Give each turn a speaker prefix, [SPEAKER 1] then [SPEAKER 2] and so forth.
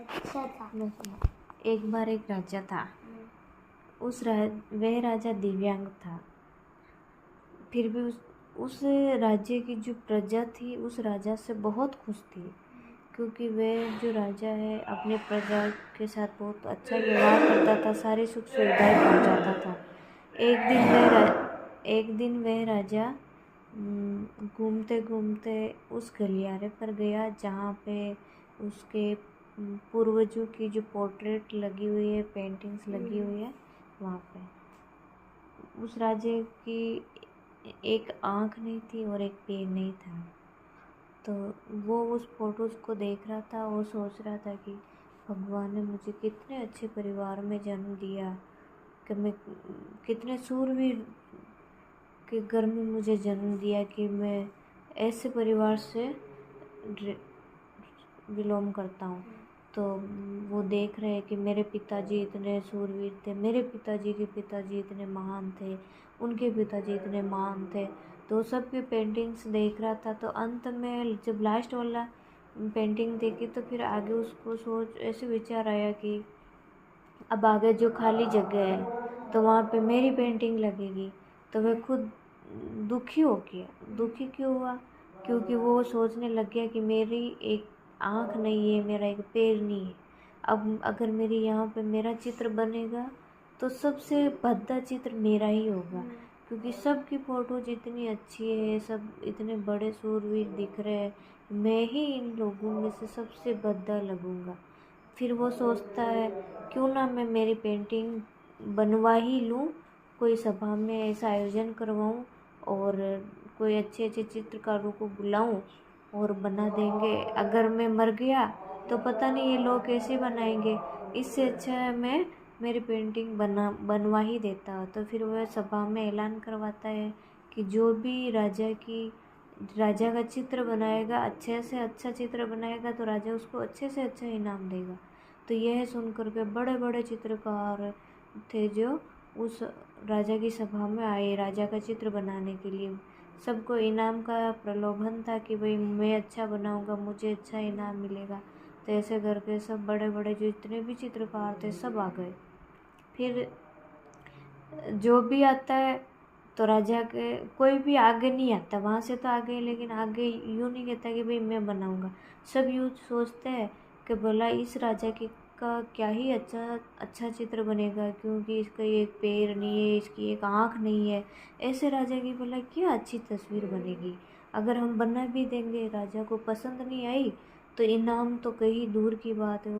[SPEAKER 1] अच्छा था।
[SPEAKER 2] एक बार एक राजा था। वह राजा दिव्यांग था। फिर भी उस राज्य की जो प्रजा थी उस राजा से बहुत खुश थी, क्योंकि वह जो राजा है अपने प्रजा के साथ बहुत अच्छा व्यवहार करता था, सारी सुख सुविधाएं पहुंचाता था। एक दिन वह राजा घूमते घूमते उस गलियारे पर गया जहाँ पे उसके पूर्वजों की जो पोर्ट्रेट लगी हुई है, पेंटिंग्स लगी हुई है, वहाँ पे उस राजे की एक आँख नहीं थी और एक पैर नहीं था। तो वो उस फोटोज़ को देख रहा था और सोच रहा था कि भगवान ने मुझे कितने अच्छे परिवार में जन्म दिया, कि मैं कितने सूरवीर के घर में मुझे जन्म दिया, कि मैं ऐसे परिवार से बिलोंग करता हूँ। तो वो देख रहे हैं कि मेरे पिताजी इतने सूरवीर थे, मेरे पिताजी के पिताजी इतने महान थे, उनके पिताजी इतने महान थे। तो सबकी पेंटिंग्स देख रहा था। तो अंत में जब लास्ट वाला पेंटिंग देखी तो फिर आगे उसको सोच ऐसे विचार आया कि अब आगे जो खाली जगह है तो वहाँ पे मेरी पेंटिंग लगेगी। तो वह खुद दुखी हो गया। दुखी क्यों हुआ? क्योंकि वो सोचने लग गया कि मेरी एक आँख नहीं है, मेरा एक पैर नहीं है। अब अगर मेरी यहाँ पे मेरा चित्र बनेगा तो सबसे भद्दा चित्र मेरा ही होगा, क्योंकि सबकी फ़ोटो जितनी अच्छी है, सब इतने बड़े सूरवीर दिख रहे हैं, मैं ही इन लोगों में से सबसे भद्दा लगूँगा। फिर वो सोचता है क्यों ना मैं मेरी पेंटिंग बनवा ही लूँ, कोई सभा में ऐसा आयोजन करवाऊँ और कोई अच्छे अच्छे चित्रकारों को बुलाऊँ और बना देंगे। अगर मैं मर गया तो पता नहीं ये लोग कैसे बनाएंगे, इससे अच्छा है मैं मेरी पेंटिंग बनवा ही देता। तो फिर वह सभा में ऐलान करवाता है कि जो भी राजा का चित्र बनाएगा, अच्छे से अच्छा चित्र बनाएगा, तो राजा उसको अच्छे से अच्छा इनाम देगा। तो यह सुनकर के बड़े बड़े चित्रकार थे जो उस राजा की सभा में आए राजा का चित्र बनाने के लिए। सबको इनाम का प्रलोभन था कि भाई मैं अच्छा बनाऊंगा, मुझे अच्छा इनाम मिलेगा। तो ऐसे करके सब बड़े बड़े जो इतने भी चित्रकार थे सब आ गए। फिर जो भी आता है तो राजा के कोई भी आगे नहीं आता, वहाँ से तो आगे, लेकिन आगे यूँ नहीं कहता कि भाई मैं बनाऊंगा। सब यूँ सोचते हैं कि भला इस राजा का क्या ही अच्छा चित्र बनेगा, क्योंकि इसका एक पैर नहीं है, इसकी एक आँख नहीं है। ऐसे राजा की भला क्या अच्छी तस्वीर बनेगी। अगर हम बना भी देंगे, राजा को पसंद नहीं आई तो इनाम तो कहीं दूर की बात है।